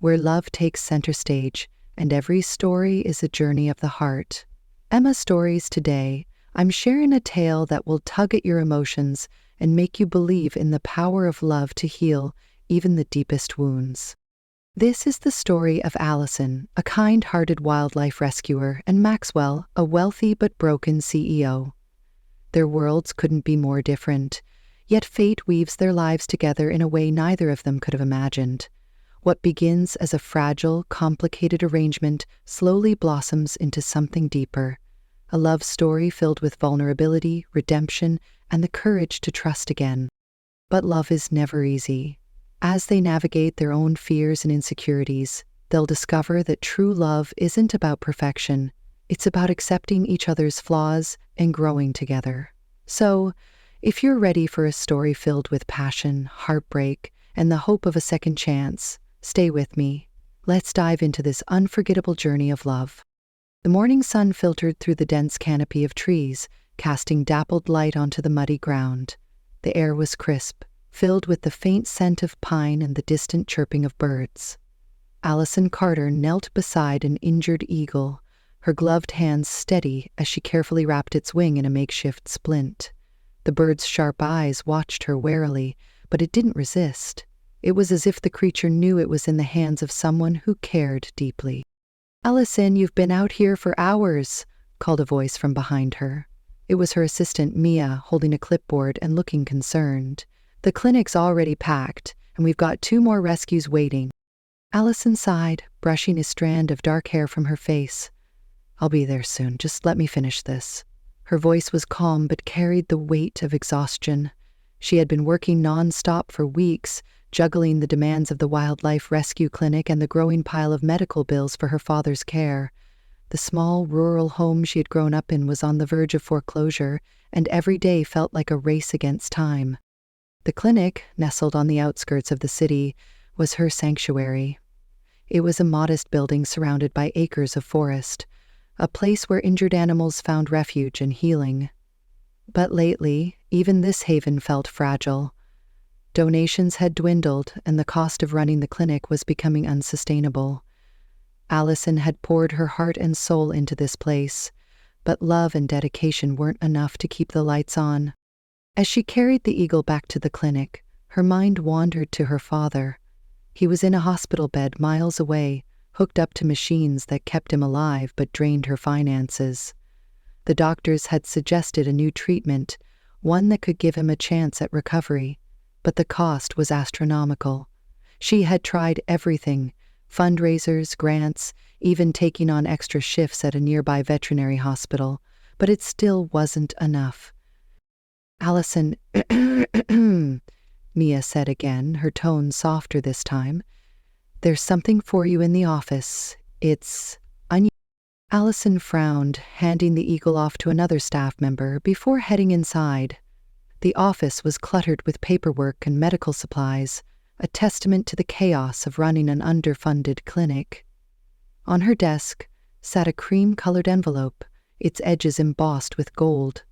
where love takes center stage, and every story is a journey of the heart. Emma Stories today, I'm sharing a tale that will tug at your emotions and make you believe in the power of love to heal even the deepest wounds. This is the story of Allison, a kind-hearted wildlife rescuer, and Maxwell, a wealthy but broken CEO. Their worlds couldn't be more different, yet fate weaves their lives together in a way neither of them could have imagined. What begins as a fragile, complicated arrangement slowly blossoms into something deeper, a love story filled with vulnerability, redemption, and the courage to trust again. But love is never easy. As they navigate their own fears and insecurities, they'll discover that true love isn't about perfection. It's about accepting each other's flaws and growing together. So, if you're ready for a story filled with passion, heartbreak, and the hope of a second chance, stay with me. Let's dive into this unforgettable journey of love. The morning sun filtered through the dense canopy of trees, casting dappled light onto the muddy ground. The air was crisp, filled with the faint scent of pine and the distant chirping of birds. Allison Carter knelt beside an injured eagle, her gloved hands steady as she carefully wrapped its wing in a makeshift splint. The bird's sharp eyes watched her warily, but it didn't resist. It was as if the creature knew it was in the hands of someone who cared deeply. "Allison, you've been out here for hours," called a voice from behind her. It was her assistant, Mia, holding a clipboard and looking concerned. "The clinic's already packed, and we've got 2 more rescues waiting." Allison sighed, brushing a strand of dark hair from her face. "I'll be there soon, just let me finish this." Her voice was calm but carried the weight of exhaustion. She had been working non-stop for weeks, juggling the demands of the wildlife rescue clinic and the growing pile of medical bills for her father's care. The small, rural home she had grown up in was on the verge of foreclosure, and every day felt like a race against time. The clinic, nestled on the outskirts of the city, was her sanctuary. It was a modest building surrounded by acres of forest, a place where injured animals found refuge and healing. But lately, even this haven felt fragile. Donations had dwindled, and the cost of running the clinic was becoming unsustainable. Allison had poured her heart and soul into this place, but love and dedication weren't enough to keep the lights on. As she carried the eagle back to the clinic, her mind wandered to her father. He was in a hospital bed miles away, hooked up to machines that kept him alive but drained her finances. The doctors had suggested a new treatment, one that could give him a chance at recovery, but the cost was astronomical. She had tried everything: fundraisers, grants, even taking on extra shifts at a nearby veterinary hospital, but it still wasn't enough. "Allison," Mia said again, her tone softer this time, "there's something for you in the office. It's unusual." Allison frowned, handing the eagle off to another staff member before heading inside. The office was cluttered with paperwork and medical supplies, a testament to the chaos of running an underfunded clinic. On her desk sat a cream-colored envelope, its edges embossed with gold.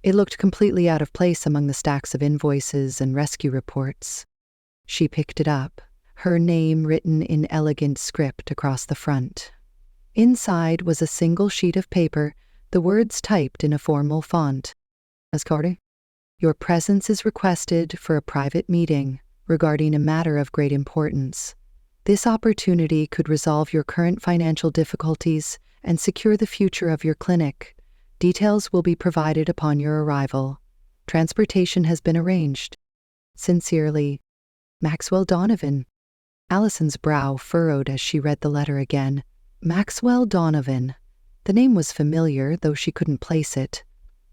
It looked completely out of place among the stacks of invoices and rescue reports. She picked it up, her name written in elegant script across the front. Inside was a single sheet of paper, the words typed in a formal font. "Ms. Carter, your presence is requested for a private meeting regarding a matter of great importance. This opportunity could resolve your current financial difficulties and secure the future of your clinic. Details will be provided upon your arrival. Transportation has been arranged. Sincerely, Maxwell Donovan." Allison's brow furrowed as she read the letter again. Maxwell Donovan. The name was familiar, though she couldn't place it.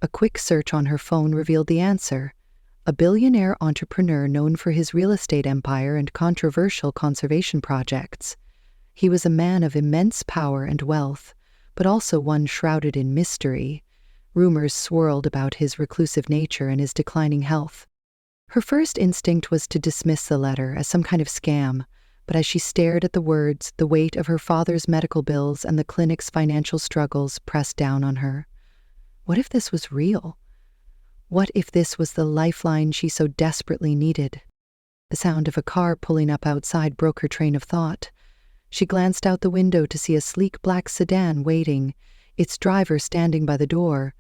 A quick search on her phone revealed the answer: a billionaire entrepreneur known for his real estate empire and controversial conservation projects. He was a man of immense power and wealth, but also one shrouded in mystery. Rumors swirled about his reclusive nature and his declining health. Her first instinct was to dismiss the letter as some kind of scam, but as she stared at the words, the weight of her father's medical bills and the clinic's financial struggles pressed down on her. What if this was real? What if this was the lifeline she so desperately needed? The sound of a car pulling up outside broke her train of thought. She glanced out the window to see a sleek black sedan waiting, its driver standing by the door.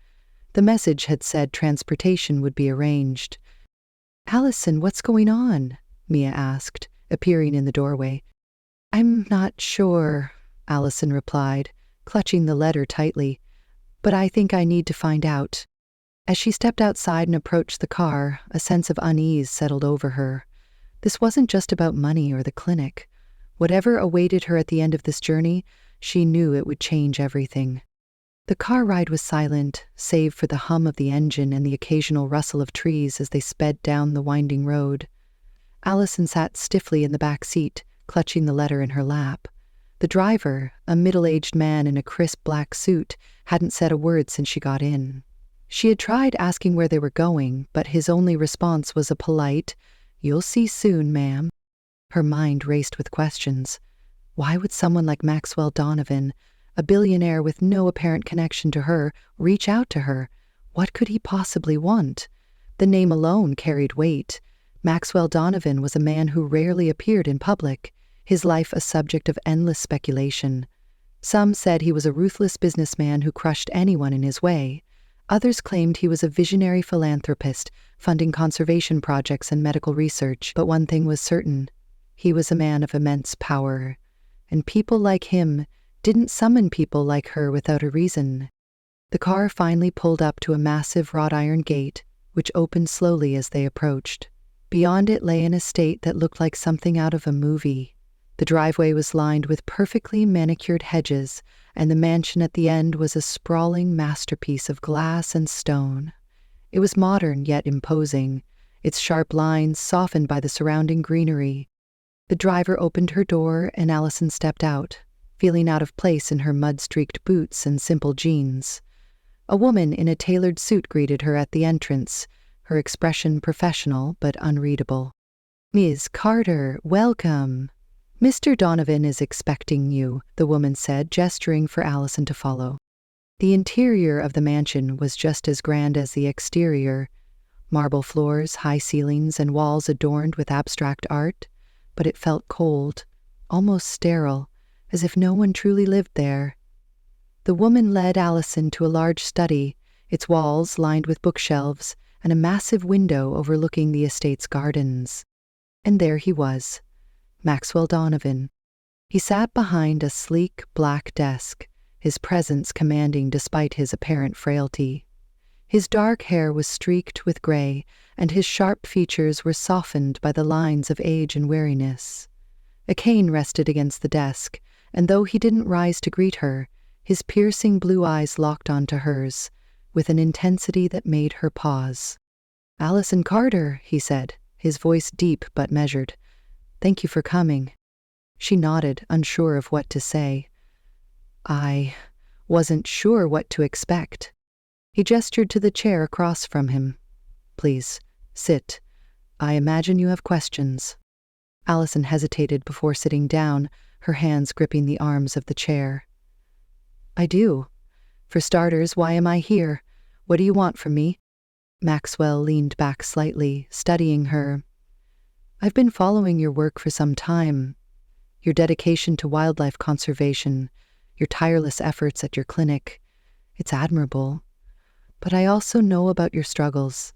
The message had said transportation would be arranged. "Allison, what's going on?" Mia asked, appearing in the doorway. "I'm not sure," Allison replied, clutching the letter tightly, "but I think I need to find out." As she stepped outside and approached the car, a sense of unease settled over her. This wasn't just about money or the clinic. Whatever awaited her at the end of this journey, she knew it would change everything. The car ride was silent, save for the hum of the engine and the occasional rustle of trees as they sped down the winding road. Allison sat stiffly in the back seat, clutching the letter in her lap. The driver, a middle-aged man in a crisp black suit, hadn't said a word since she got in. She had tried asking where they were going, but his only response was a polite, "You'll see soon, ma'am." Her mind raced with questions. Why would someone like Maxwell Donovan, a billionaire with no apparent connection to her, reach out to her? What could he possibly want? The name alone carried weight. Maxwell Donovan was a man who rarely appeared in public, his life a subject of endless speculation. Some said he was a ruthless businessman who crushed anyone in his way. Others claimed he was a visionary philanthropist, funding conservation projects and medical research. But one thing was certain: he was a man of immense power, and people like him didn't summon people like her without a reason. The car finally pulled up to a massive wrought iron gate, which opened slowly as they approached. Beyond it lay an estate that looked like something out of a movie. The driveway was lined with perfectly manicured hedges, and the mansion at the end was a sprawling masterpiece of glass and stone. It was modern yet imposing, its sharp lines softened by the surrounding greenery. The driver opened her door and Allison stepped out, feeling out of place in her mud-streaked boots and simple jeans. A woman in a tailored suit greeted her at the entrance, her expression professional but unreadable. "Ms. Carter, welcome. Mr. Donovan is expecting you," the woman said, gesturing for Allison to follow. The interior of the mansion was just as grand as the exterior. Marble floors, high ceilings, and walls adorned with abstract art, but it felt cold, almost sterile, as if no one truly lived there. The woman led Allison to a large study, its walls lined with bookshelves, and a massive window overlooking the estate's gardens. And there he was, Maxwell Donovan. He sat behind a sleek black desk, his presence commanding despite his apparent frailty. His dark hair was streaked with gray, and his sharp features were softened by the lines of age and weariness. A cane rested against the desk, and though he didn't rise to greet her, his piercing blue eyes locked onto hers, with an intensity that made her pause. "Allison Carter," he said, his voice deep but measured. "Thank you for coming." She nodded, unsure of what to say. "I wasn't sure what to expect." He gestured to the chair across from him. "Please, sit. I imagine you have questions." Allison hesitated before sitting down, her hands gripping the arms of the chair. "I do. For starters, why am I here? What do you want from me?" Maxwell leaned back slightly, studying her. "I've been following your work for some time. Your dedication to wildlife conservation, your tireless efforts at your clinic. It's admirable. But I also know about your struggles,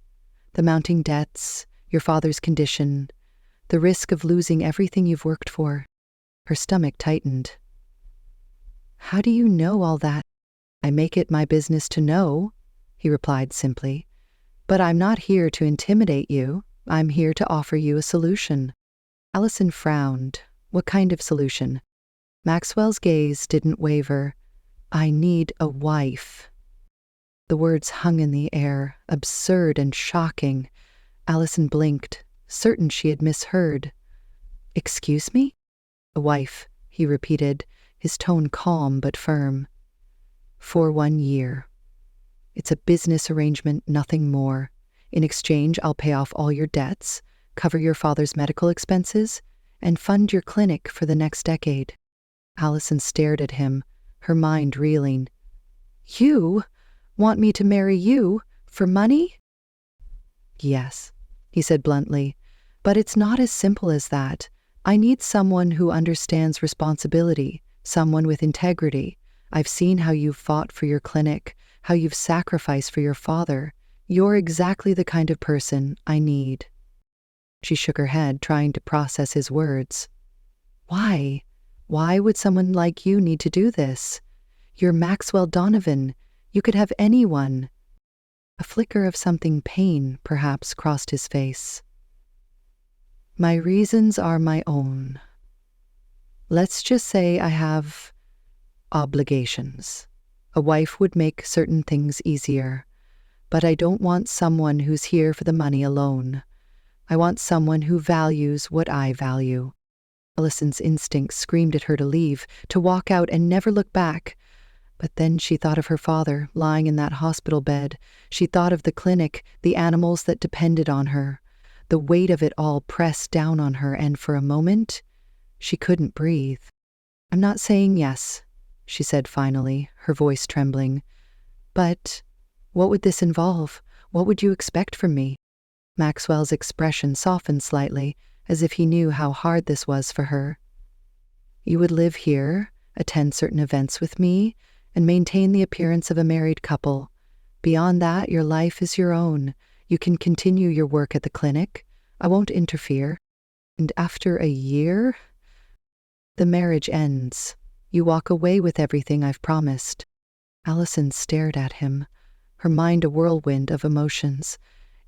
the mounting debts, your father's condition, the risk of losing everything you've worked for." Her stomach tightened. "How do you know all that?" "I make it my business to know," he replied simply. "But I'm not here to intimidate you. I'm here to offer you a solution." Allison frowned. What kind of solution? Maxwell's gaze didn't waver. "I need a wife." The words hung in the air, absurd and shocking. Allison blinked, certain she had misheard. "Excuse me?" "A wife," he repeated, his tone calm but firm. "For 1 year. It's a business arrangement, nothing more. In exchange, I'll pay off all your debts, cover your father's medical expenses, and fund your clinic for the next decade." Allison stared at him, her mind reeling. "You want me to marry you for money?" "Yes," he said bluntly, "but it's not as simple as that. I need someone who understands responsibility, someone with integrity. I've seen how you've fought for your clinic, how you've sacrificed for your father. You're exactly the kind of person I need." She shook her head, trying to process his words. "Why? Why would someone like you need to do this? You're Maxwell Donovan. You could have anyone." A flicker of something pain, perhaps, crossed his face. "My reasons are my own. Let's just say I have obligations. A wife would make certain things easier, but I don't want someone who's here for the money alone. I want someone who values what I value." Allison's instincts screamed at her to leave, to walk out and never look back. But then she thought of her father, lying in that hospital bed. She thought of the clinic, the animals that depended on her. The weight of it all pressed down on her, and for a moment, she couldn't breathe. "I'm not saying yes," she said finally, her voice trembling. "But what would this involve? What would you expect from me?" Maxwell's expression softened slightly, as if he knew how hard this was for her. "You would live here, attend certain events with me, and maintain the appearance of a married couple. Beyond that, your life is your own. You can continue your work at the clinic. I won't interfere. And after a year, the marriage ends. You walk away with everything I've promised." Allison stared at him, her mind a whirlwind of emotions.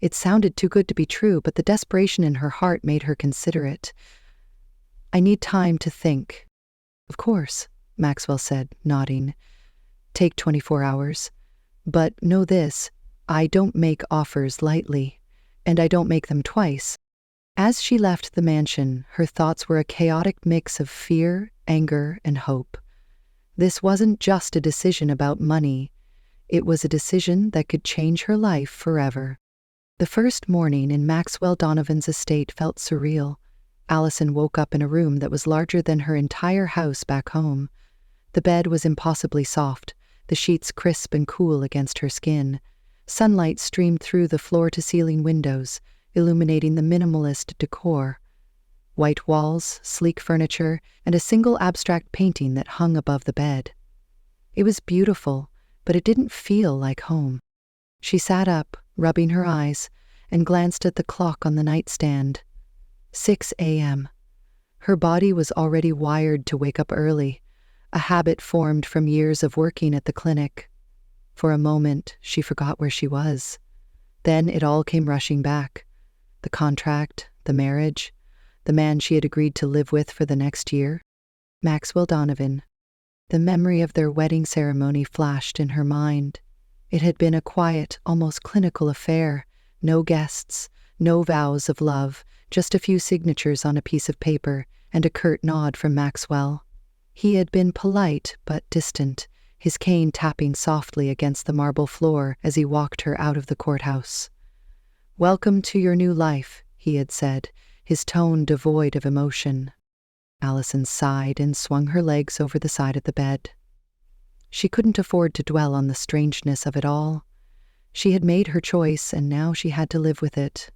It sounded too good to be true, but the desperation in her heart made her consider it. "I need time to think." "Of course," Maxwell said, nodding. "Take 24 hours. But know this, I don't make offers lightly, and I don't make them twice." As she left the mansion, her thoughts were a chaotic mix of fear, anger, and hope. This wasn't just a decision about money. It was a decision that could change her life forever. The first morning in Maxwell Donovan's estate felt surreal. Allison woke up in a room that was larger than her entire house back home. The bed was impossibly soft, the sheets crisp and cool against her skin. Sunlight streamed through the floor-to-ceiling windows, illuminating the minimalist decor. White walls, sleek furniture, and a single abstract painting that hung above the bed. It was beautiful, but it didn't feel like home. She sat up, rubbing her eyes, and glanced at the clock on the nightstand. 6 a.m. Her body was already wired to wake up early, a habit formed from years of working at the clinic. For a moment, she forgot where she was. Then it all came rushing back. The contract, the marriage, the man she had agreed to live with for the next year. Maxwell Donovan. The memory of their wedding ceremony flashed in her mind. It had been a quiet, almost clinical affair. No guests, no vows of love, just a few signatures on a piece of paper and a curt nod from Maxwell. He had been polite but distant, his cane tapping softly against the marble floor as he walked her out of the courthouse. "Welcome to your new life," he had said, his tone devoid of emotion. Allison sighed and swung her legs over the side of the bed. She couldn't afford to dwell on the strangeness of it all. She had made her choice, and now she had to live with it.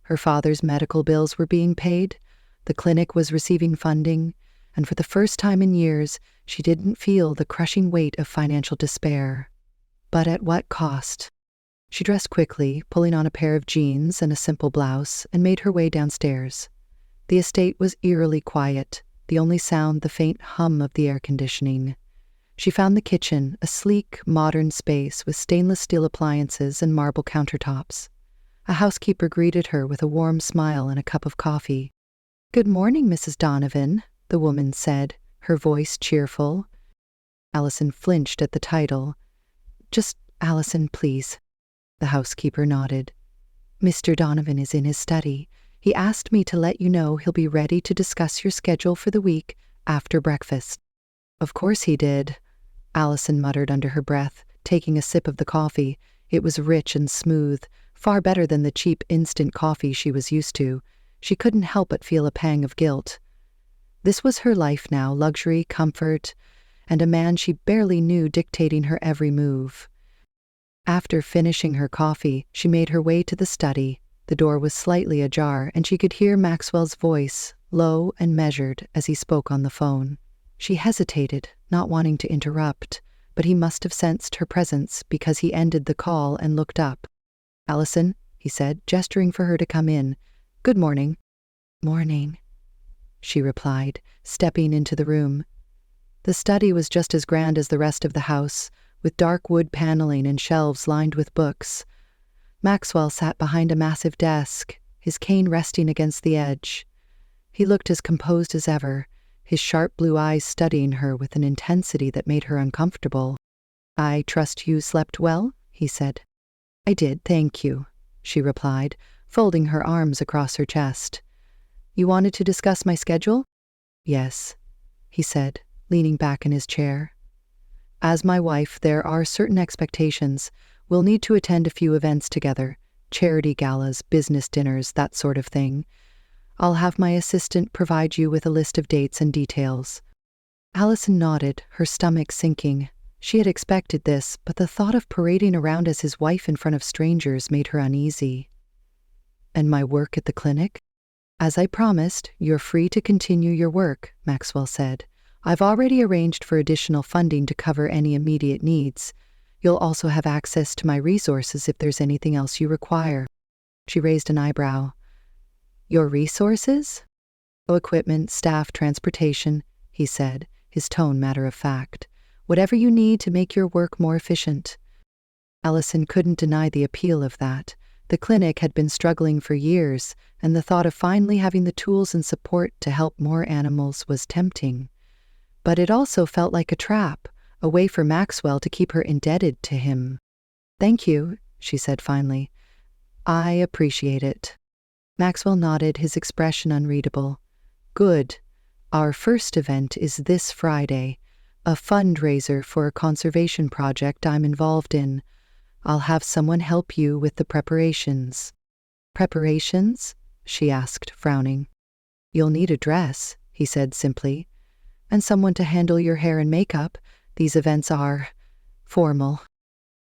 Her father's medical bills were being paid, the clinic was receiving funding, and for the first time in years, she didn't feel the crushing weight of financial despair. But at what cost? She dressed quickly, pulling on a pair of jeans and a simple blouse, and made her way downstairs. The estate was eerily quiet, the only sound the faint hum of the air conditioning. She found the kitchen, a sleek, modern space with stainless steel appliances and marble countertops. A housekeeper greeted her with a warm smile and a cup of coffee. "Good morning, Mrs. Donovan," the woman said, her voice cheerful. Allison flinched at the title. "Just Allison, please." The housekeeper nodded. "Mr. Donovan is in his study. He asked me to let you know he'll be ready to discuss your schedule for the week after breakfast." "Of course he did," Allison muttered under her breath, taking a sip of the coffee. It was rich and smooth, far better than the cheap instant coffee she was used to. She couldn't help but feel a pang of guilt. This was her life now, luxury, comfort, and a man she barely knew dictating her every move. After finishing her coffee, she made her way to the study. The door was slightly ajar, and she could hear Maxwell's voice, low and measured as he spoke on the phone. She hesitated, not wanting to interrupt, but he must have sensed her presence because he ended the call and looked up. "Allison," he said, gesturing for her to come in. "Good morning." "Morning," she replied, stepping into the room. The study was just as grand as the rest of the house, with dark wood paneling and shelves lined with books. Maxwell sat behind a massive desk, his cane resting against the edge. He looked as composed as ever, his sharp blue eyes studying her with an intensity that made her uncomfortable. "I trust you slept well?" he said. "I did, thank you," she replied, folding her arms across her chest. "You wanted to discuss my schedule?" "Yes," he said, leaning back in his chair. "As my wife, there are certain expectations. We'll need to attend a few events together, charity galas, business dinners, that sort of thing. I'll have my assistant provide you with a list of dates and details." Allison nodded, her stomach sinking. She had expected this, but the thought of parading around as his wife in front of strangers made her uneasy. "And my work at the clinic?" "As I promised, you're free to continue your work," Maxwell said. "I've already arranged for additional funding to cover any immediate needs. You'll also have access to my resources if there's anything else you require." She raised an eyebrow. "Your resources?" "Oh, equipment, staff, transportation," he said, his tone matter of fact. "Whatever you need to make your work more efficient." Allison couldn't deny the appeal of that. The clinic had been struggling for years, and the thought of finally having the tools and support to help more animals was tempting. But it also felt like a trap, a way for Maxwell to keep her indebted to him. "Thank you," she said finally. "I appreciate it." Maxwell nodded, his expression unreadable. "Good. Our first event is this Friday, a fundraiser for a conservation project I'm involved in. I'll have someone help you with the preparations." "Preparations?" she asked, frowning. "You'll need a dress," he said simply, "and someone to handle your hair and makeup. These events are formal."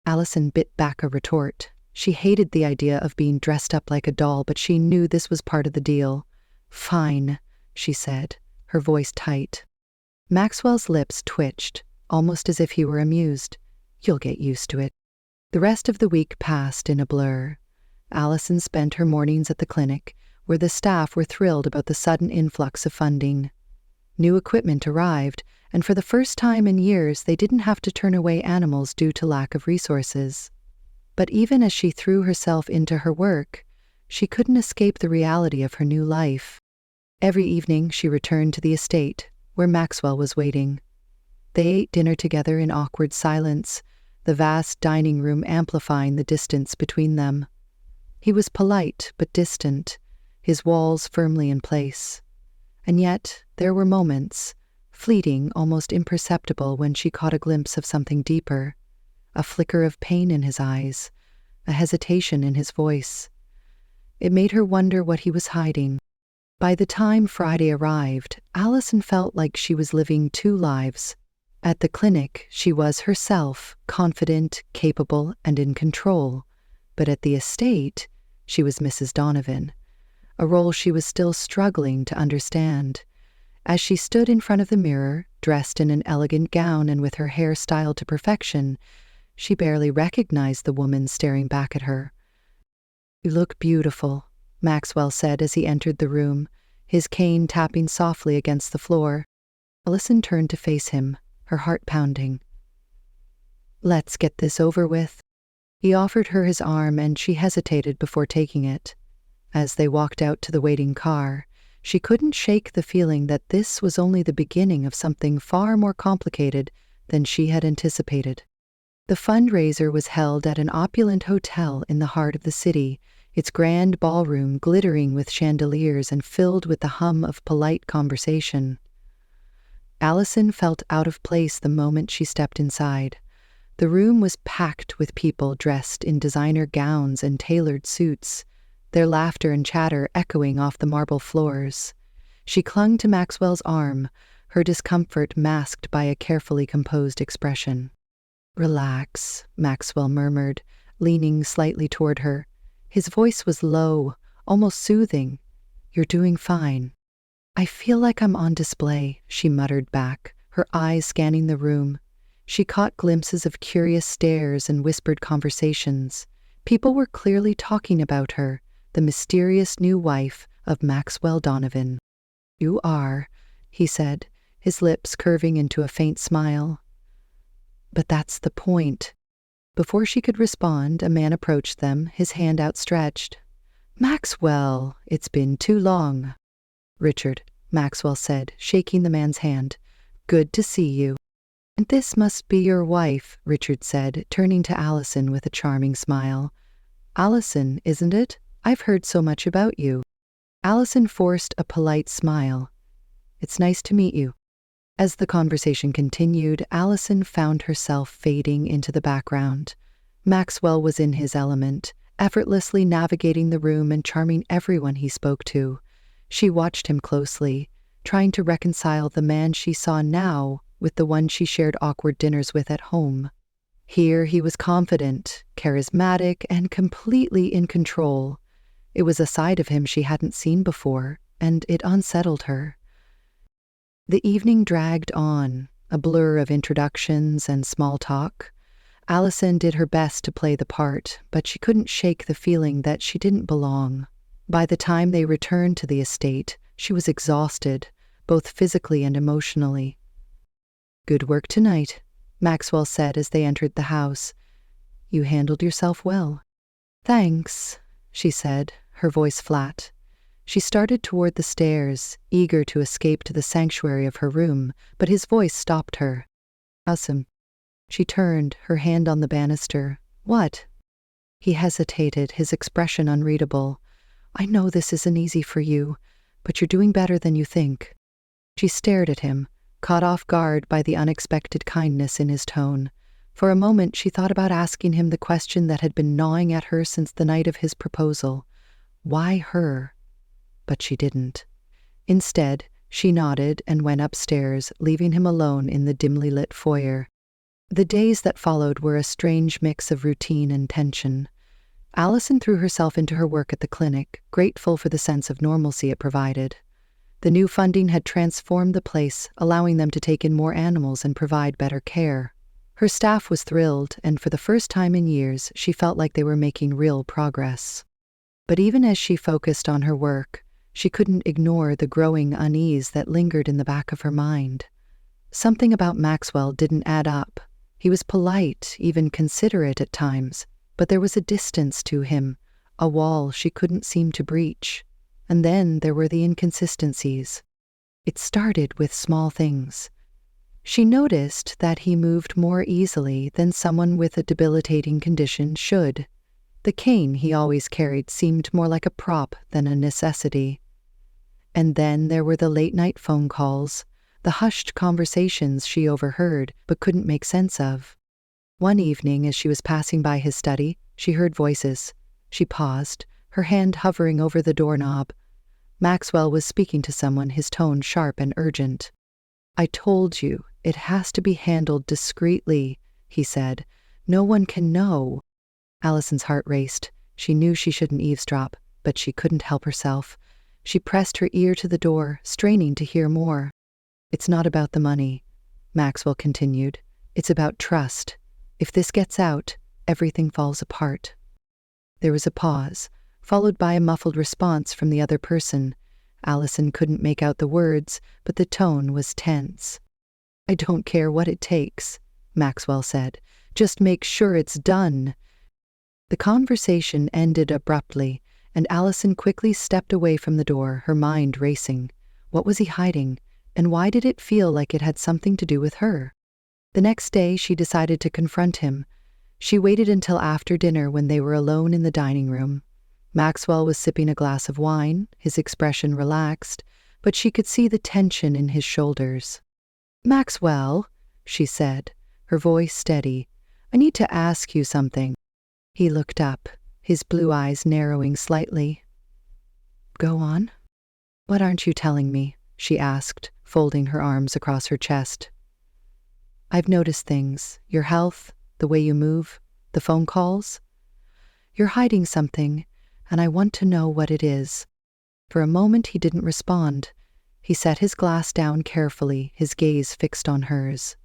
Allison bit back a retort. She hated the idea of being dressed up like a doll, but she knew this was part of the deal. "Fine," she said, her voice tight. Maxwell's lips twitched, almost as if he were amused. "You'll get used to it." The rest of the week passed in a blur. Allison spent her mornings at the clinic, where the staff were thrilled about the sudden influx of funding. New equipment arrived, and for the first time in years they didn't have to turn away animals due to lack of resources. But even as she threw herself into her work, she couldn't escape the reality of her new life. Every evening she returned to the estate, where Maxwell was waiting. They ate dinner together in awkward silence, the vast dining room amplifying the distance between them. He was polite but distant, his walls firmly in place. And yet there were moments, fleeting, almost imperceptible, when she caught a glimpse of something deeper, a flicker of pain in his eyes, a hesitation in his voice. It made her wonder what he was hiding. By the time Friday arrived, Allison felt like she was living two lives. At the clinic, she was herself, confident, capable, and in control. But at the estate, she was Mrs. Donovan, a role she was still struggling to understand. As she stood in front of the mirror, dressed in an elegant gown and with her hair styled to perfection, she barely recognized the woman staring back at her. "You look beautiful," Maxwell said as he entered the room, his cane tapping softly against the floor. Allison turned to face him, her heart pounding. "Let's get this over with." He offered her his arm, and she hesitated before taking it. As they walked out to the waiting car, she couldn't shake the feeling that this was only the beginning of something far more complicated than she had anticipated. The fundraiser was held at an opulent hotel in the heart of the city, its grand ballroom glittering with chandeliers and filled with the hum of polite conversation. Allison felt out of place the moment she stepped inside. The room was packed with people dressed in designer gowns and tailored suits, their laughter and chatter echoing off the marble floors. She clung to Maxwell's arm, her discomfort masked by a carefully composed expression. "Relax," Maxwell murmured, leaning slightly toward her. His voice was low, almost soothing. "You're doing fine." I feel like I'm on display, she muttered back, her eyes scanning the room. She caught glimpses of curious stares and whispered conversations. People were clearly talking about her, the mysterious new wife of Maxwell Donovan. You are, he said, his lips curving into a faint smile. But that's the point. Before she could respond, a man approached them, his hand outstretched. Maxwell, it's been too long. Richard, Maxwell said, shaking the man's hand. Good to see you. And this must be your wife, Richard said, turning to Allison with a charming smile. Allison, isn't it? I've heard so much about you. Allison forced a polite smile. It's nice to meet you. As the conversation continued, Allison found herself fading into the background. Maxwell was in his element, effortlessly navigating the room and charming everyone he spoke to. She watched him closely, trying to reconcile the man she saw now with the one she shared awkward dinners with at home. Here he was confident, charismatic, and completely in control. It was a side of him she hadn't seen before, and it unsettled her. The evening dragged on, a blur of introductions and small talk. Allison did her best to play the part, but she couldn't shake the feeling that she didn't belong. By the time they returned to the estate, she was exhausted, both physically and emotionally. Good work tonight, Maxwell said as they entered the house. You handled yourself well. Thanks, she said, her voice flat. She started toward the stairs, eager to escape to the sanctuary of her room, but his voice stopped her. Awesome. She turned, her hand on the banister. What? He hesitated, his expression unreadable. I know this isn't easy for you, but you're doing better than you think. She stared at him, caught off guard by the unexpected kindness in his tone. For a moment she thought about asking him the question that had been gnawing at her since the night of his proposal. Why her? But she didn't. Instead, she nodded and went upstairs, leaving him alone in the dimly lit foyer. The days that followed were a strange mix of routine and tension. Allison threw herself into her work at the clinic, grateful for the sense of normalcy it provided. The new funding had transformed the place, allowing them to take in more animals and provide better care. Her staff was thrilled, and for the first time in years, she felt like they were making real progress. But even as she focused on her work, she couldn't ignore the growing unease that lingered in the back of her mind. Something about Maxwell didn't add up. He was polite, even considerate at times, but there was a distance to him, a wall she couldn't seem to breach. And then there were the inconsistencies. It started with small things. She noticed that he moved more easily than someone with a debilitating condition should. The cane he always carried seemed more like a prop than a necessity. And then there were the late-night phone calls, the hushed conversations she overheard but couldn't make sense of. One evening, as she was passing by his study, she heard voices. She paused, her hand hovering over the doorknob. Maxwell was speaking to someone, his tone sharp and urgent. I told you, it has to be handled discreetly, he said. No one can know. Allison's heart raced. She knew she shouldn't eavesdrop, but she couldn't help herself. She pressed her ear to the door, straining to hear more. It's not about the money, Maxwell continued. It's about trust. If this gets out, everything falls apart. There was a pause, followed by a muffled response from the other person. Allison couldn't make out the words, but the tone was tense. I don't care what it takes, Maxwell said. Just make sure it's done. The conversation ended abruptly, and Allison quickly stepped away from the door, her mind racing. What was he hiding, and why did it feel like it had something to do with her? The next day, she decided to confront him. She waited until after dinner when they were alone in the dining room. Maxwell was sipping a glass of wine, his expression relaxed, but she could see the tension in his shoulders. Maxwell, she said, her voice steady, I need to ask you something. He looked up, his blue eyes narrowing slightly. Go on. What aren't you telling me? She asked, folding her arms across her chest. I've noticed things, your health, the way you move, the phone calls. You're hiding something, and I want to know what it is. For a moment he didn't respond. He set his glass down carefully, his gaze fixed on hers.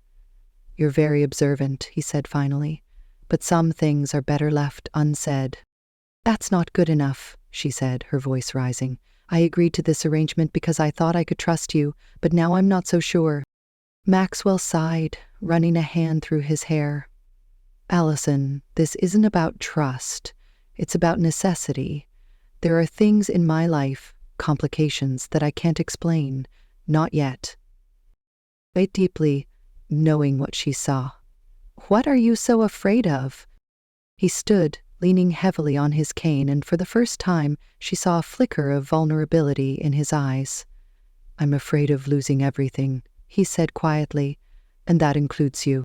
"You're very observant," he said finally, "but some things are better left unsaid." "That's not good enough," she said, her voice rising. "I agreed to this arrangement because I thought I could trust you, but now I'm not so sure." Maxwell sighed, running a hand through his hair. "Allison, this isn't about trust. It's about necessity. There are things in my life, complications, that I can't explain. Not yet." Wait deeply, knowing what she saw. "What are you so afraid of?" He stood, leaning heavily on his cane, and for the first time she saw a flicker of vulnerability in his eyes. "I'm afraid of losing everything," he said quietly, "and that includes you."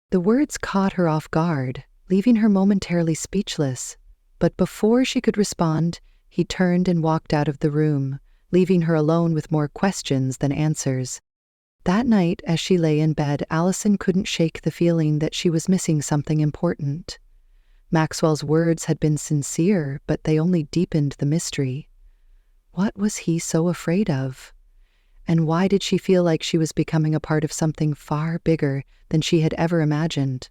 The words caught her off guard, leaving her momentarily speechless. But before she could respond, he turned and walked out of the room, leaving her alone with more questions than answers. That night, as she lay in bed, Allison couldn't shake the feeling that she was missing something important. Maxwell's words had been sincere, but they only deepened the mystery. What was he so afraid of? And why did she feel like she was becoming a part of something far bigger than she had ever imagined?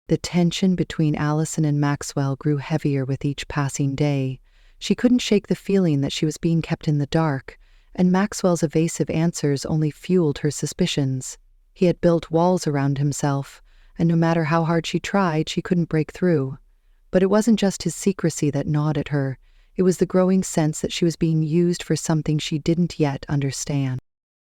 The tension between Allison and Maxwell grew heavier with each passing day. She couldn't shake the feeling that she was being kept in the dark, and Maxwell's evasive answers only fueled her suspicions. He had built walls around himself, and no matter how hard she tried, she couldn't break through. But it wasn't just his secrecy that gnawed at her. It was the growing sense that she was being used for something she didn't yet understand.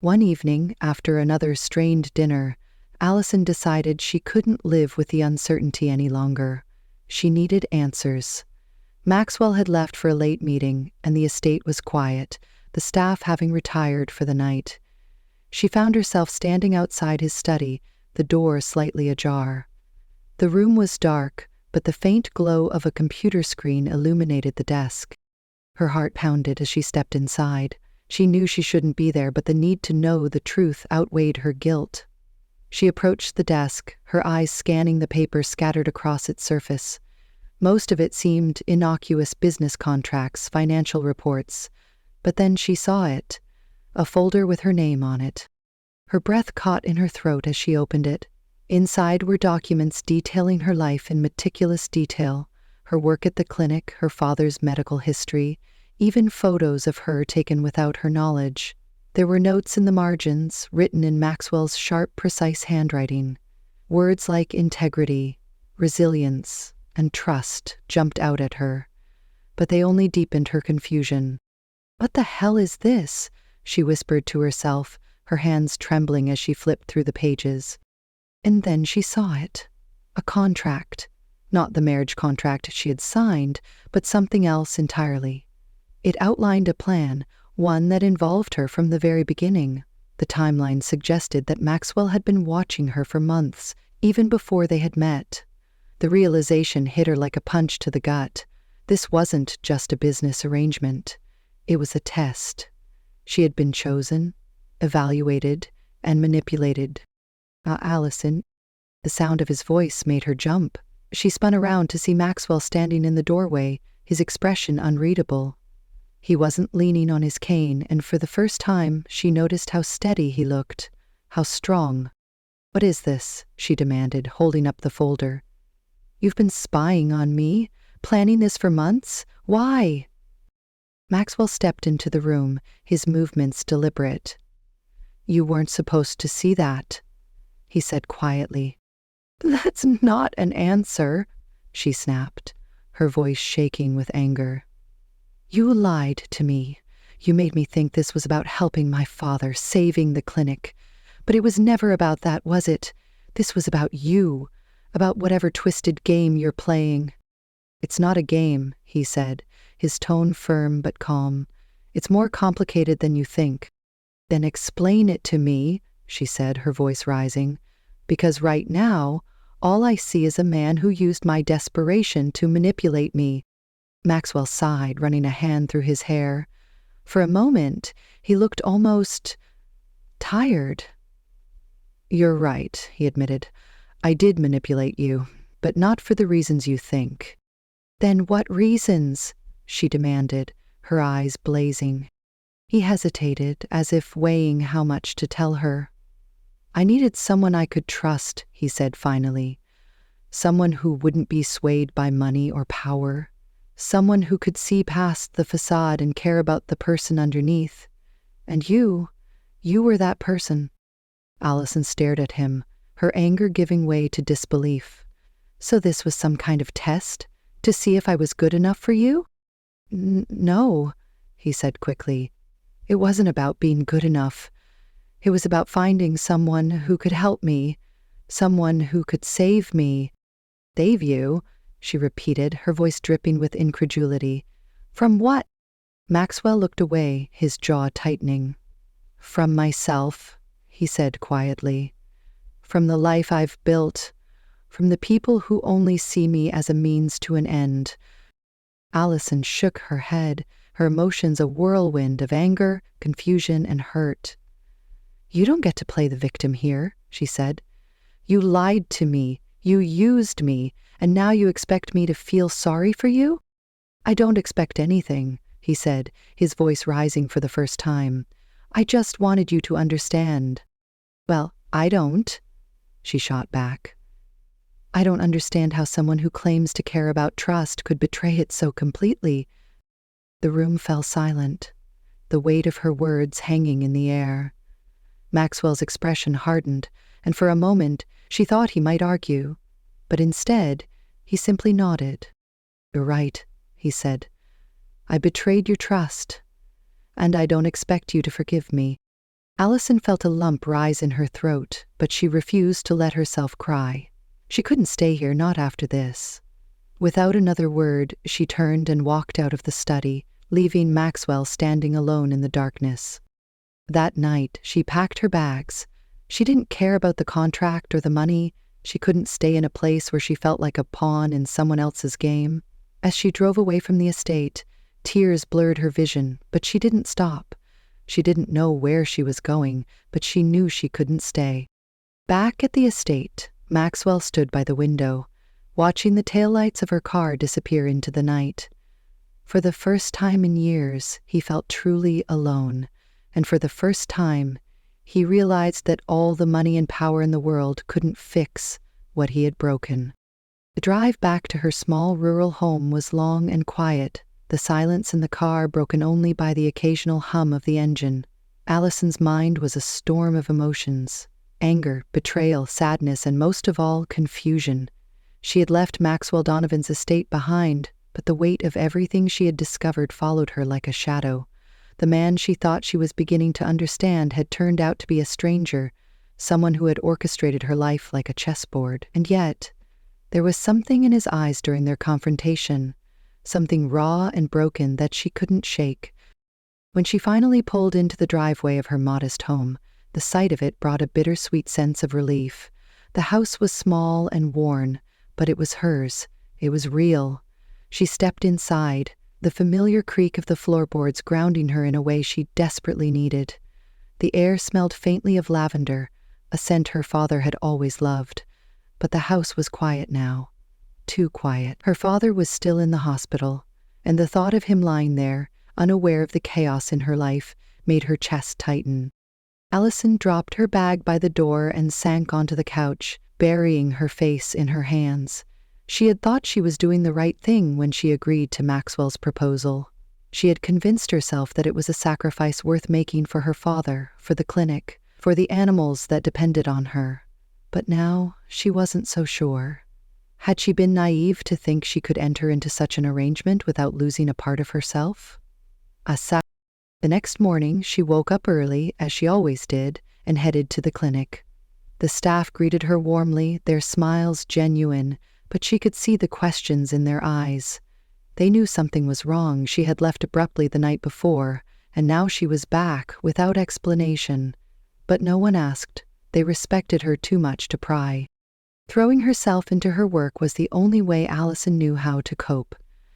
One evening, after another strained dinner, Allison decided she couldn't live with the uncertainty any longer. She needed answers. Maxwell had left for a late meeting, and the estate was quiet, the staff having retired for the night. She found herself standing outside his study, the door slightly ajar. The room was dark, but the faint glow of a computer screen illuminated the desk. Her heart pounded as she stepped inside. She knew she shouldn't be there, but the need to know the truth outweighed her guilt. She approached the desk, her eyes scanning the paper scattered across its surface. Most of it seemed innocuous business contracts, financial reports. But then she saw it, a folder with her name on it. Her breath caught in her throat as she opened it. Inside were documents detailing her life in meticulous detail, her work at the clinic, her father's medical history, even photos of her taken without her knowledge. There were notes in the margins, written in Maxwell's sharp, precise handwriting. Words like integrity, resilience, and trust jumped out at her, but they only deepened her confusion. "What the hell is this?" she whispered to herself, her hands trembling as she flipped through the pages. And then she saw it. A contract. Not the marriage contract she had signed, but something else entirely. It outlined a plan, one that involved her from the very beginning. The timeline suggested that Maxwell had been watching her for months, even before they had met. The realization hit her like a punch to the gut. This wasn't just a business arrangement. It was a test. She had been chosen, evaluated, and manipulated. Allison. The sound of his voice made her jump. She spun around to see Maxwell standing in the doorway, his expression unreadable. He wasn't leaning on his cane, and for the first time she noticed how steady he looked, how strong. "What is this?" she demanded, holding up the folder. "You've been spying on me? Planning this for months? Why?" Maxwell stepped into the room, his movements deliberate. "You weren't supposed to see that," he said quietly. "That's not an answer," she snapped, her voice shaking with anger. "You lied to me. You made me think this was about helping my father, saving the clinic. But it was never about that, was it? This was about you, about whatever twisted game you're playing." "It's not a game," he said, his tone firm but calm. "It's more complicated than you think." "Then explain it to me," she said, her voice rising. "Because right now, all I see is a man who used my desperation to manipulate me." Maxwell sighed, running a hand through his hair. For a moment, he looked almost tired. "You're right," he admitted. "I did manipulate you, but not for the reasons you think." "Then what reasons?" she demanded, her eyes blazing. He hesitated, as if weighing how much to tell her. "I needed someone I could trust," he said finally. "Someone who wouldn't be swayed by money or power. Someone who could see past the facade and care about the person underneath. And you were that person." Allison stared at him, her anger giving way to disbelief. "So this was some kind of test? To see if I was good enough for you?" No," he said quickly. "It wasn't about being good enough. It was about finding someone who could help me, someone who could save me." "Save you?" she repeated, her voice dripping with incredulity. "From what?" Maxwell looked away, his jaw tightening. "From myself," he said quietly. "From the life I've built. From the people who only see me as a means to an end." Allison shook her head, her emotions a whirlwind of anger, confusion, and hurt. "You don't get to play the victim here," she said. "You lied to me, you used me, and now you expect me to feel sorry for you?" "I don't expect anything," he said, his voice rising for the first time. "I just wanted you to understand." "Well, I don't," she shot back. "I don't understand how someone who claims to care about trust could betray it so completely." The room fell silent, the weight of her words hanging in the air. Maxwell's expression hardened, and for a moment she thought he might argue, but instead he simply nodded. "You're right," he said. "I betrayed your trust, and I don't expect you to forgive me." Allison felt a lump rise in her throat, but she refused to let herself cry. She couldn't stay here, not after this. Without another word, she turned and walked out of the study, leaving Maxwell standing alone in the darkness. That night, she packed her bags. She didn't care about the contract or the money. She couldn't stay in a place where she felt like a pawn in someone else's game. As she drove away from the estate, tears blurred her vision, but she didn't stop. She didn't know where she was going, but she knew she couldn't stay. Back at the estate, Maxwell stood by the window, watching the taillights of her car disappear into the night. For the first time in years, he felt truly alone, and for the first time, he realized that all the money and power in the world couldn't fix what he had broken. The drive back to her small rural home was long and quiet, the silence in the car broken only by the occasional hum of the engine. Allison's mind was a storm of emotions: anger, betrayal, sadness, and most of all, confusion. She had left Maxwell Donovan's estate behind, but the weight of everything she had discovered followed her like a shadow. The man she thought she was beginning to understand had turned out to be a stranger, someone who had orchestrated her life like a chessboard. And yet, there was something in his eyes during their confrontation, something raw and broken that she couldn't shake. When she finally pulled into the driveway of her modest home, the sight of it brought a bittersweet sense of relief. The house was small and worn, but it was hers. It was real. She stepped inside, the familiar creak of the floorboards grounding her in a way she desperately needed. The air smelled faintly of lavender, a scent her father had always loved. But the house was quiet now. Too quiet. Her father was still in the hospital, and the thought of him lying there, unaware of the chaos in her life, made her chest tighten. Allison dropped her bag by the door and sank onto the couch, burying her face in her hands. She had thought she was doing the right thing when she agreed to Maxwell's proposal. She had convinced herself that it was a sacrifice worth making for her father, for the clinic, for the animals that depended on her. But now she wasn't so sure. Had she been naive to think she could enter into such an arrangement without losing a part of herself? The next morning, she woke up early, as she always did, and headed to the clinic. The staff greeted her warmly, their smiles genuine, but she could see the questions in their eyes. They knew something was wrong. She had left abruptly the night before, and now she was back without explanation. But no one asked. They respected her too much to pry. Throwing herself into her work was the only way Allison knew how to cope.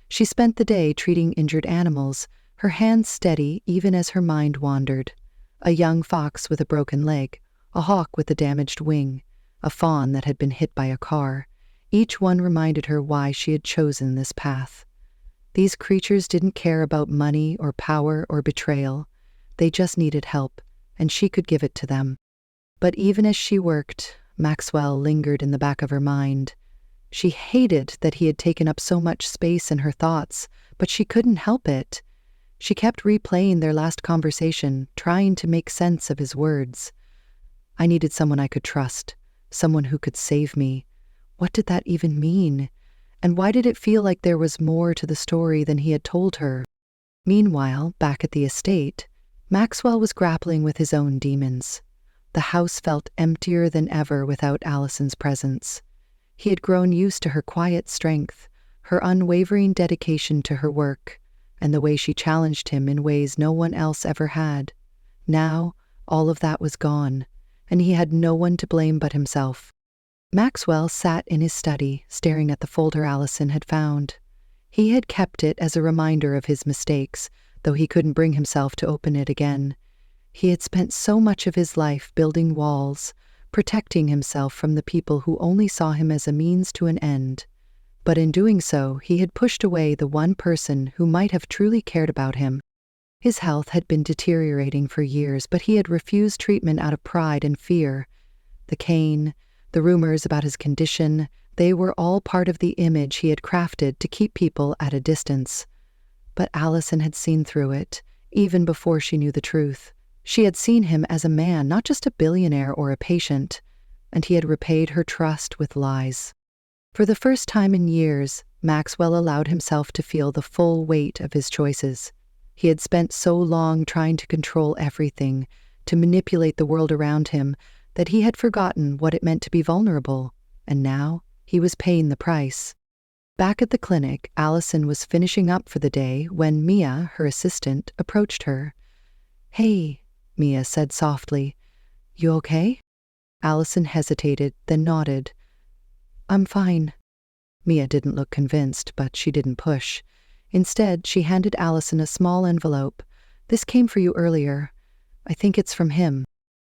She spent the day treating injured animals, her hands steady even as her mind wandered. A young fox with a broken leg, a hawk with a damaged wing, a fawn that had been hit by a car. Each one reminded her why she had chosen this path. These creatures didn't care about money or power or betrayal. They just needed help, and she could give it to them. But even as she worked, Maxwell lingered in the back of her mind. She hated that he had taken up so much space in her thoughts, but she couldn't help it. She kept replaying their last conversation, trying to make sense of his words. I needed someone I could trust, someone who could save me. What did that even mean? And why did it feel like there was more to the story than he had told her? Meanwhile, back at the estate, Maxwell was grappling with his own demons. The house felt emptier than ever without Allison's presence. He had grown used to her quiet strength, her unwavering dedication to her work, and the way she challenged him in ways no one else ever had. Now, all of that was gone, and he had no one to blame but himself. Maxwell sat in his study, staring at the folder Allison had found. He had kept it as a reminder of his mistakes, though he couldn't bring himself to open it again. He had spent so much of his life building walls, protecting himself from the people who only saw him as a means to an end. But in doing so, he had pushed away the one person who might have truly cared about him. His health had been deteriorating for years, but he had refused treatment out of pride and fear. The cane, the rumors about his condition, they were all part of the image he had crafted to keep people at a distance. But Allison had seen through it, even before she knew the truth. She had seen him as a man, not just a billionaire or a patient, and he had repaid her trust with lies. For the first time in years, Maxwell allowed himself to feel the full weight of his choices. He had spent so long trying to control everything, to manipulate the world around him, that he had forgotten what it meant to be vulnerable, and now he was paying the price. Back at the clinic, Allison was finishing up for the day when Mia, her assistant, approached her. "Hey," Mia said softly. "You okay?" Allison hesitated, then nodded. "I'm fine." Mia didn't look convinced, but she didn't push. Instead, she handed Allison a small envelope. "This came for you earlier. I think it's from him."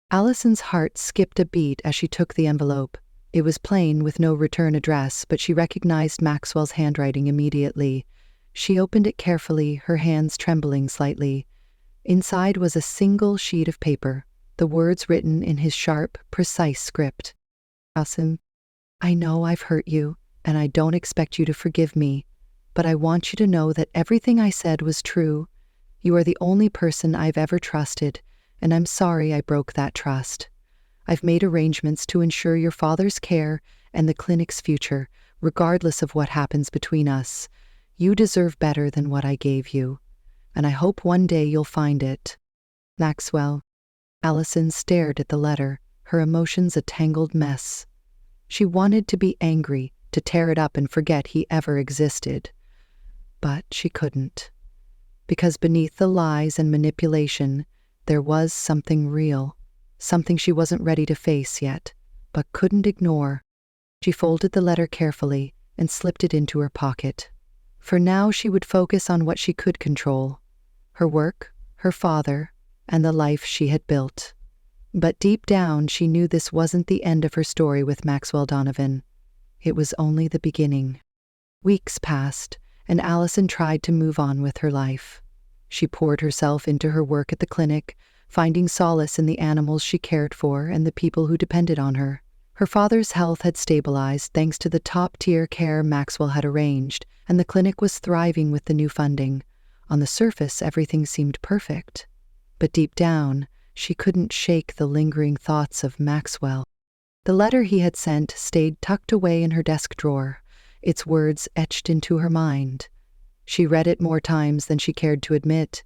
Allison's heart skipped a beat as she took the envelope. It was plain, with no return address, but she recognized Maxwell's handwriting immediately. She opened it carefully, her hands trembling slightly. Inside was a single sheet of paper, the words written in his sharp, precise script. "Allison, I know I've hurt you, and I don't expect you to forgive me, but I want you to know that everything I said was true. You are the only person I've ever trusted, and I'm sorry I broke that trust. I've made arrangements to ensure your father's care and the clinic's future, regardless of what happens between us. You deserve better than what I gave you, and I hope one day you'll find it. Maxwell." Allison stared at the letter, her emotions a tangled mess. She wanted to be angry, to tear it up and forget he ever existed. But she couldn't. Because beneath the lies and manipulation, there was something real. Something she wasn't ready to face yet, but couldn't ignore. She folded the letter carefully and slipped it into her pocket. For now, she would focus on what she could control: her work, her father, and the life she had built. But deep down, she knew this wasn't the end of her story with Maxwell Donovan. It was only the beginning. Weeks passed, and Allison tried to move on with her life. She poured herself into her work at the clinic, finding solace in the animals she cared for and the people who depended on her. Her father's health had stabilized thanks to the top-tier care Maxwell had arranged, and the clinic was thriving with the new funding. On the surface, everything seemed perfect. But deep down, she couldn't shake the lingering thoughts of Maxwell. The letter he had sent stayed tucked away in her desk drawer, its words etched into her mind. She read it more times than she cared to admit,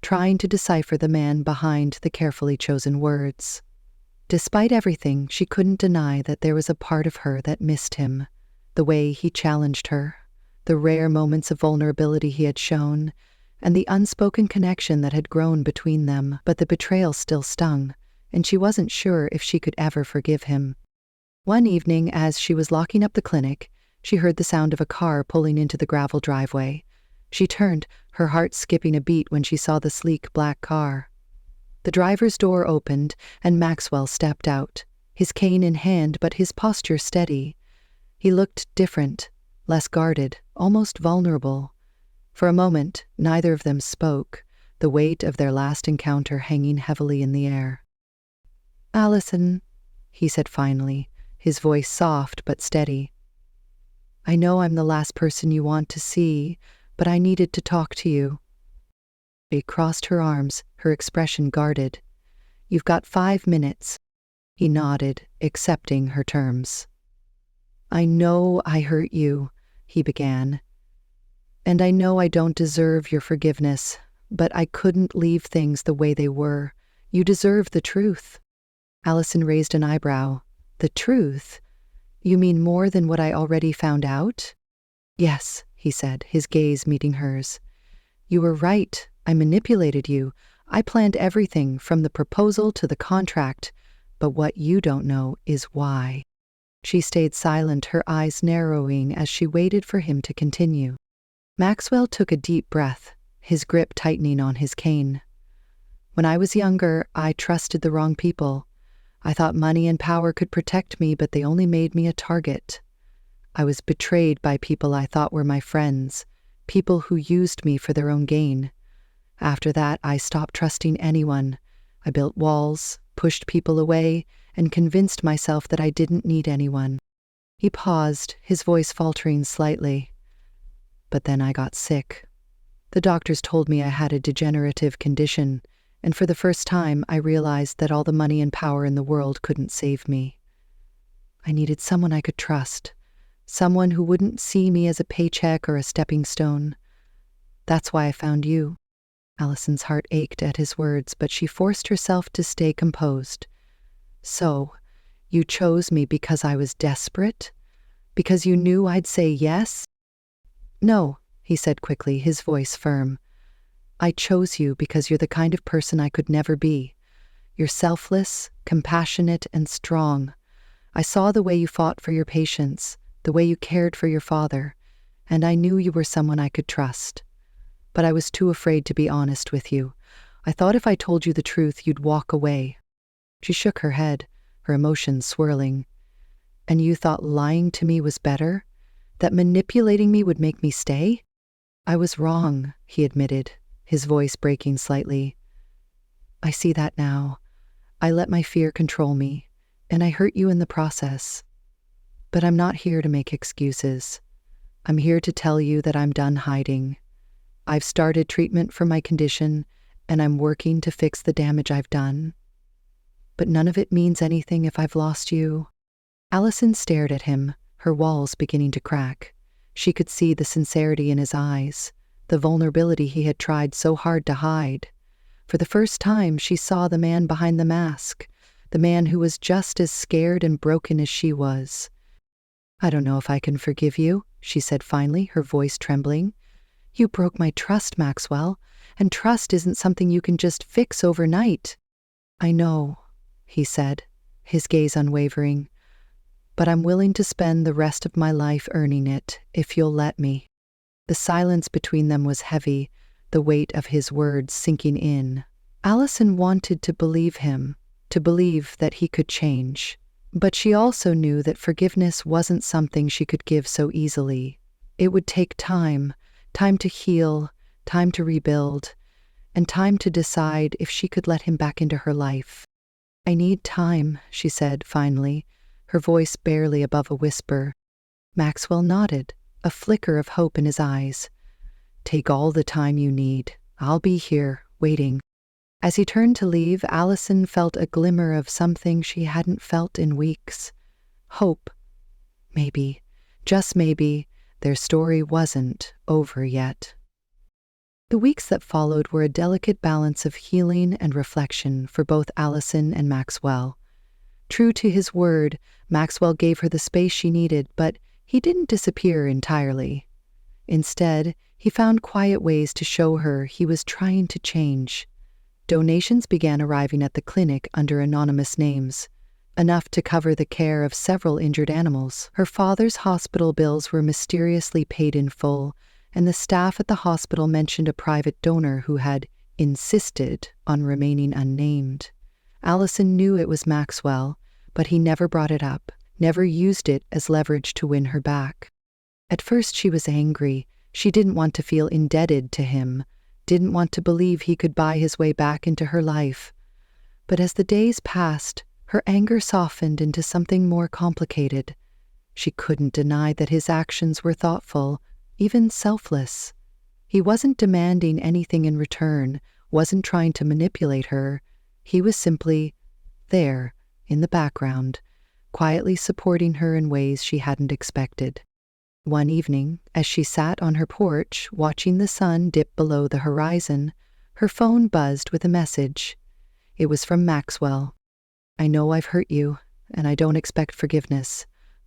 trying to decipher the man behind the carefully chosen words. Despite everything, she couldn't deny that there was a part of her that missed him. The way he challenged her, the rare moments of vulnerability he had shown, and the unspoken connection that had grown between them. But the betrayal still stung, and she wasn't sure if she could ever forgive him. One evening, as she was locking up the clinic, she heard the sound of a car pulling into the gravel driveway. She turned, her heart skipping a beat when she saw the sleek black car. The driver's door opened, and Maxwell stepped out, his cane in hand but his posture steady. He looked different, less guarded, almost vulnerable. For a moment, neither of them spoke, the weight of their last encounter hanging heavily in the air. "Allison," he said finally, his voice soft but steady. "I know I'm the last person you want to see, but I needed to talk to you." She crossed her arms, her expression guarded. "You've got 5 minutes." He nodded, accepting her terms. "I know I hurt you," he began. "And I know I don't deserve your forgiveness, but I couldn't leave things the way they were. You deserve the truth." Allison raised an eyebrow. "The truth? You mean more than what I already found out?" "Yes," he said, his gaze meeting hers. "You were right. I manipulated you. I planned everything from the proposal to the contract, but what you don't know is why." She stayed silent, her eyes narrowing as she waited for him to continue. Maxwell took a deep breath, his grip tightening on his cane. "When I was younger, I trusted the wrong people. I thought money and power could protect me, but they only made me a target. I was betrayed by people I thought were my friends, people who used me for their own gain. After that, I stopped trusting anyone. I built walls, pushed people away, and convinced myself that I didn't need anyone." He paused, his voice faltering slightly. "But then I got sick. The doctors told me I had a degenerative condition, and for the first time I realized that all the money and power in the world couldn't save me. I needed someone I could trust, someone who wouldn't see me as a paycheck or a stepping stone. That's why I found you." Allison's heart ached at his words, but she forced herself to stay composed. "So, you chose me because I was desperate? Because you knew I'd say yes?" "No," he said quickly, his voice firm. "I chose you because you're the kind of person I could never be. You're selfless, compassionate, and strong. I saw the way you fought for your patients, the way you cared for your father, and I knew you were someone I could trust. But I was too afraid to be honest with you. I thought if I told you the truth, you'd walk away." She shook her head, her emotions swirling. "And you thought lying to me was better? That manipulating me would make me stay?" "I was wrong," he admitted, his voice breaking slightly. "I see that now. I let my fear control me, and I hurt you in the process. But I'm not here to make excuses. I'm here to tell you that I'm done hiding. I've started treatment for my condition, and I'm working to fix the damage I've done. But none of it means anything if I've lost you." Allison stared at him, her walls beginning to crack. She could see the sincerity in his eyes, the vulnerability he had tried so hard to hide. For the first time, she saw the man behind the mask, the man who was just as scared and broken as she was. "I don't know if I can forgive you," she said finally, her voice trembling. "You broke my trust, Maxwell, and trust isn't something you can just fix overnight." "I know," he said, his gaze unwavering, "but I'm willing to spend the rest of my life earning it, if you'll let me." The silence between them was heavy, the weight of his words sinking in. Allison wanted to believe him, to believe that he could change. But she also knew that forgiveness wasn't something she could give so easily. It would take time, time to heal, time to rebuild, and time to decide if she could let him back into her life. "I need time," she said finally, her voice barely above a whisper. Maxwell nodded, a flicker of hope in his eyes. "Take all the time you need. I'll be here, waiting." As he turned to leave, Allison felt a glimmer of something she hadn't felt in weeks. Hope. Maybe, just maybe, their story wasn't over yet. The weeks that followed were a delicate balance of healing and reflection for both Allison and Maxwell. True to his word, Maxwell gave her the space she needed, but he didn't disappear entirely. Instead, he found quiet ways to show her he was trying to change. Donations began arriving at the clinic under anonymous names, enough to cover the care of several injured animals. Her father's hospital bills were mysteriously paid in full, and the staff at the hospital mentioned a private donor who had insisted on remaining unnamed. Allison knew it was Maxwell, but he never brought it up, never used it as leverage to win her back. At first she was angry. She didn't want to feel indebted to him, didn't want to believe he could buy his way back into her life. But as the days passed, her anger softened into something more complicated. She couldn't deny that his actions were thoughtful, even selfless. He wasn't demanding anything in return, wasn't trying to manipulate her. He was simply there, in the background, quietly supporting her in ways she hadn't expected. One evening, as she sat on her porch, watching the sun dip below the horizon, her phone buzzed with a message. It was from Maxwell. "I know I've hurt you, and I don't expect forgiveness,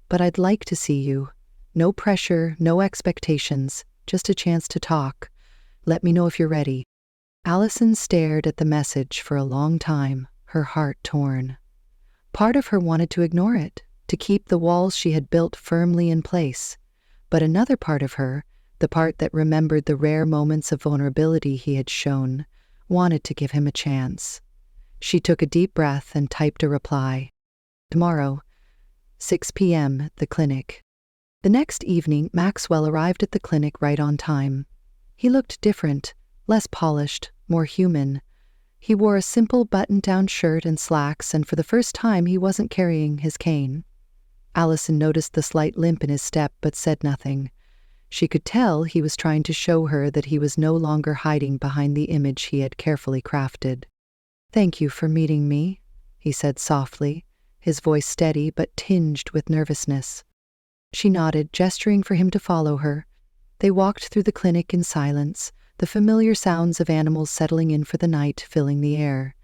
but I'd like to see you. No pressure, no expectations, just a chance to talk. Let me know if you're ready." Allison stared at the message for a long time, her heart torn. Part of her wanted to ignore it, to keep the walls she had built firmly in place. But another part of her, the part that remembered the rare moments of vulnerability he had shown, wanted to give him a chance. She took a deep breath and typed a reply. "Tomorrow, 6 p.m. at the clinic." The next evening, Maxwell arrived at the clinic right on time. He looked different, less polished, more human. He wore a simple button-down shirt and slacks, and for the first time he wasn't carrying his cane. Allison noticed the slight limp in his step but said nothing. She could tell he was trying to show her that he was no longer hiding behind the image he had carefully crafted. "Thank you for meeting me," he said softly, his voice steady but tinged with nervousness. She nodded, gesturing for him to follow her. They walked through the clinic in silence, the familiar sounds of animals settling in for the night filling the air.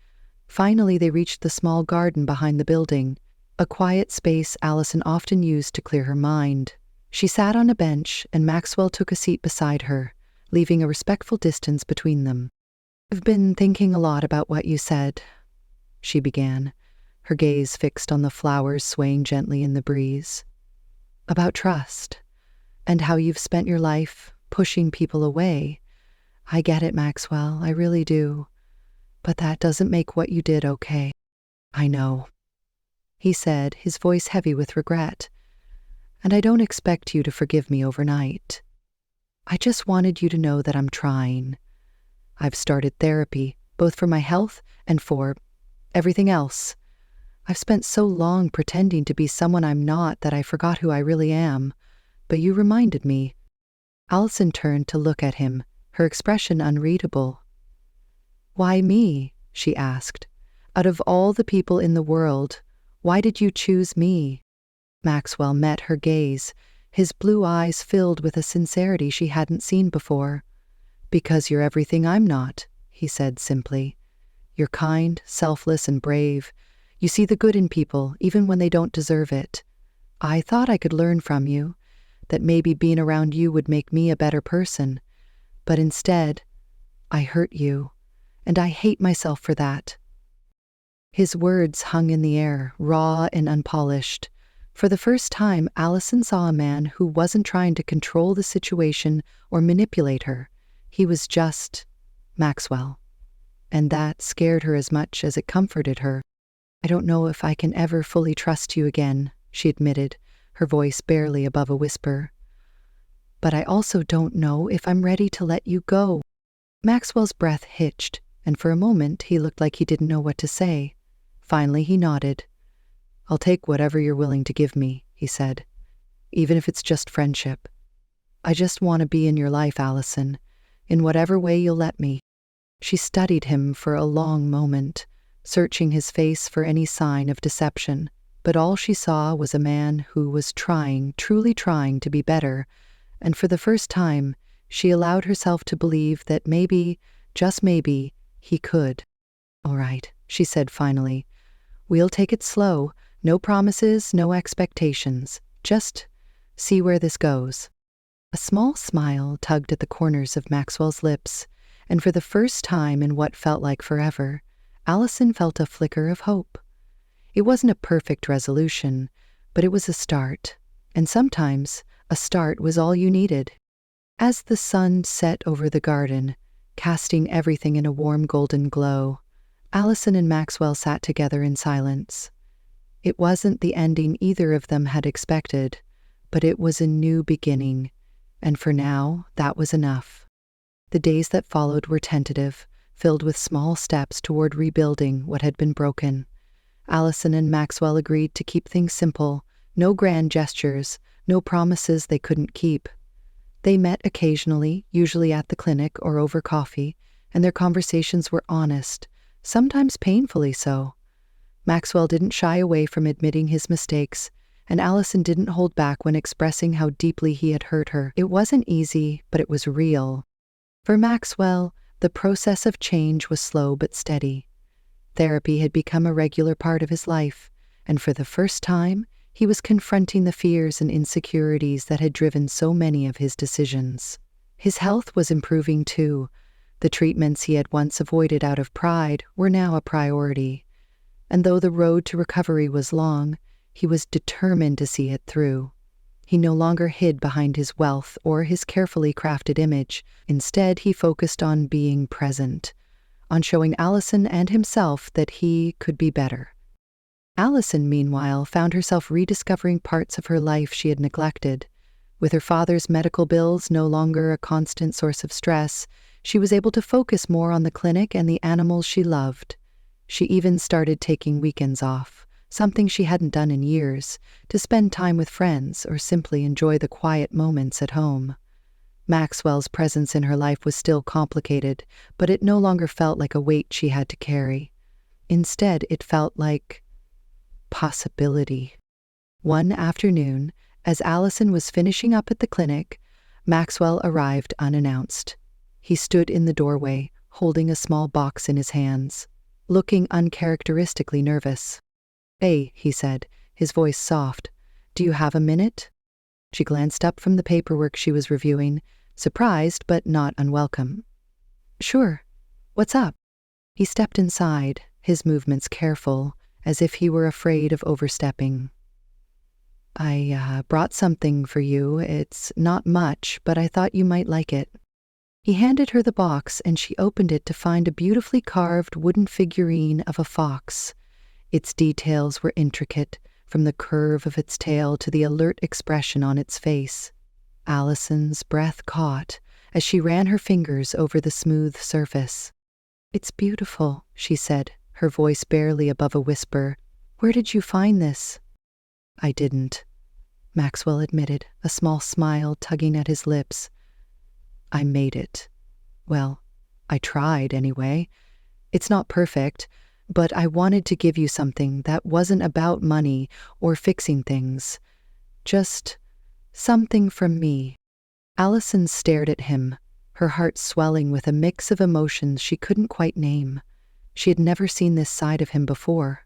Finally, they reached the small garden behind the building, a quiet space Allison often used to clear her mind. She sat on a bench, and Maxwell took a seat beside her, leaving a respectful distance between them. "I've been thinking a lot about what you said," she began, her gaze fixed on the flowers swaying gently in the breeze. "About trust, and how you've spent your life pushing people away. I get it, Maxwell, I really do. But that doesn't make what you did okay." "I know," he said, his voice heavy with regret. "And I don't expect you to forgive me overnight. I just wanted you to know that I'm trying. I've started therapy, both for my health and for everything else. I've spent so long pretending to be someone I'm not that I forgot who I really am. But you reminded me." Allison turned to look at him, her expression unreadable. "Why me?" she asked. "Out of all the people in the world, why did you choose me?" Maxwell met her gaze, his blue eyes filled with a sincerity she hadn't seen before. "Because you're everything I'm not," he said simply. "You're kind, selfless, and brave. You see the good in people, even when they don't deserve it. I thought I could learn from you, that maybe being around you would make me a better person. But instead, I hurt you, and I hate myself for that." His words hung in the air, raw and unpolished. For the first time, Allison saw a man who wasn't trying to control the situation or manipulate her. He was just Maxwell. And that scared her as much as it comforted her. "I don't know if I can ever fully trust you again," she admitted, her voice barely above a whisper. "But I also don't know if I'm ready to let you go." Maxwell's breath hitched, and for a moment he looked like he didn't know what to say. Finally he nodded. "I'll take whatever you're willing to give me," he said, "even if it's just friendship. I just want to be in your life, Allison, in whatever way you'll let me." She studied him for a long moment, searching his face for any sign of deception, but all she saw was a man who was trying, truly trying to be better, and for the first time, she allowed herself to believe that maybe, just maybe, he could. "All right," she said finally. "We'll take it slow, no promises, no expectations, just see where this goes." A small smile tugged at the corners of Maxwell's lips, and for the first time in what felt like forever, Allison felt a flicker of hope. It wasn't a perfect resolution, but it was a start, and sometimes a start was all you needed. As the sun set over the garden, casting everything in a warm golden glow, Allison and Maxwell sat together in silence. It wasn't the ending either of them had expected, but it was a new beginning, and for now, that was enough. The days that followed were tentative, filled with small steps toward rebuilding what had been broken. Allison and Maxwell agreed to keep things simple, no grand gestures, no promises they couldn't keep. They met occasionally, usually at the clinic or over coffee, and their conversations were honest, sometimes painfully so. Maxwell didn't shy away from admitting his mistakes, and Allison didn't hold back when expressing how deeply he had hurt her. It wasn't easy, but it was real. For Maxwell, the process of change was slow but steady. Therapy had become a regular part of his life, and for the first time, he was confronting the fears and insecurities that had driven so many of his decisions. His health was improving too. The treatments he had once avoided out of pride were now a priority. And though the road to recovery was long, he was determined to see it through. He no longer hid behind his wealth or his carefully crafted image. Instead, he focused on being present, on showing Allison and himself that he could be better. Allison, meanwhile, found herself rediscovering parts of her life she had neglected. With her father's medical bills no longer a constant source of stress, she was able to focus more on the clinic and the animals she loved. She even started taking weekends off, something she hadn't done in years, to spend time with friends or simply enjoy the quiet moments at home. Maxwell's presence in her life was still complicated, but it no longer felt like a weight she had to carry. Instead, it felt like possibility. One afternoon, as Allison was finishing up at the clinic, Maxwell arrived unannounced. He stood in the doorway, holding a small box in his hands, looking uncharacteristically nervous. "Hey," he said, his voice soft. "Do you have a minute?" She glanced up from the paperwork she was reviewing, surprised but not unwelcome. "Sure. What's up?" He stepped inside, his movements careful, as if he were afraid of overstepping. I brought something for you. It's not much, but I thought you might like it." He handed her the box, and she opened it to find a beautifully carved wooden figurine of a fox. Its details were intricate, from the curve of its tail to the alert expression on its face. Allison's breath caught as she ran her fingers over the smooth surface. "It's beautiful," she said, her voice barely above a whisper. "Where did you find this?" "I didn't," Maxwell admitted, a small smile tugging at his lips. "I made it. Well, I tried anyway. It's not perfect, but I wanted to give you something that wasn't about money or fixing things. Just something from me." Allison stared at him, her heart swelling with a mix of emotions she couldn't quite name. She had never seen this side of him before.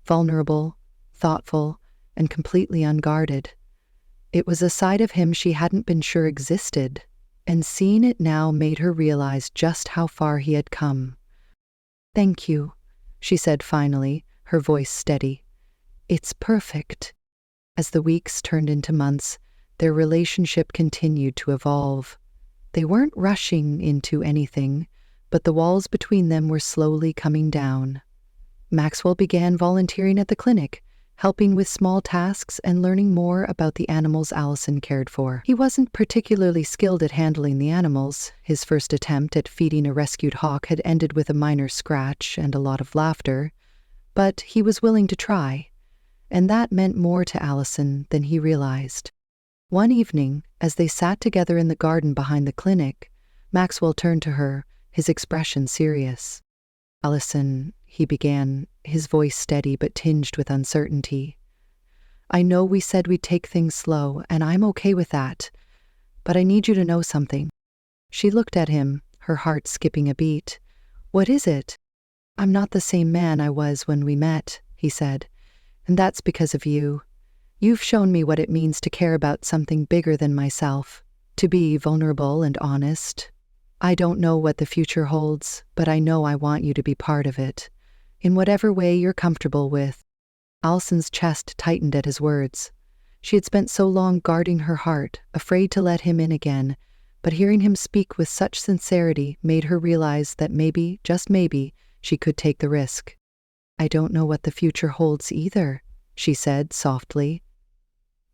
Vulnerable, thoughtful, and completely unguarded. It was a side of him she hadn't been sure existed, and seeing it now made her realize just how far he had come. "Thank you," she said finally, her voice steady. "It's perfect." As the weeks turned into months, their relationship continued to evolve. They weren't rushing into anything, but the walls between them were slowly coming down. Maxwell began volunteering at the clinic, helping with small tasks and learning more about the animals Allison cared for. He wasn't particularly skilled at handling the animals. His first attempt at feeding a rescued hawk had ended with a minor scratch and a lot of laughter, but he was willing to try, and that meant more to Allison than he realized. One evening, as they sat together in the garden behind the clinic, Maxwell turned to her, his expression serious. "Allison," he began, his voice steady but tinged with uncertainty. "I know we said we'd take things slow, and I'm okay with that, but I need you to know something." She looked at him, her heart skipping a beat. "What is it?" "I'm not the same man I was when we met," he said, "and that's because of you. You've shown me what it means to care about something bigger than myself, to be vulnerable and honest. I don't know what the future holds, but I know I want you to be part of it, in whatever way you're comfortable with." Allison's chest tightened at his words. She had spent so long guarding her heart, afraid to let him in again, but hearing him speak with such sincerity made her realize that maybe, just maybe, she could take the risk. "I don't know what the future holds either," she said softly.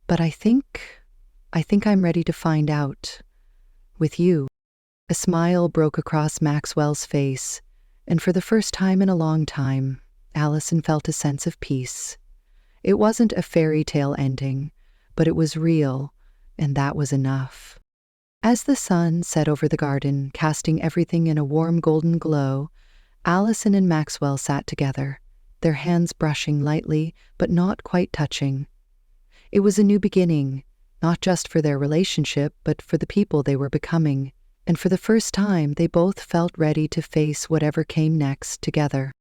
"But I think I'm ready to find out. With you." A smile broke across Maxwell's face, and for the first time in a long time, Allison felt a sense of peace. It wasn't a fairy tale ending, but it was real, and that was enough. As the sun set over the garden, casting everything in a warm golden glow, Allison and Maxwell sat together, their hands brushing lightly but not quite touching. It was a new beginning, not just for their relationship, but for the people they were becoming, and for the first time they both felt ready to face whatever came next together.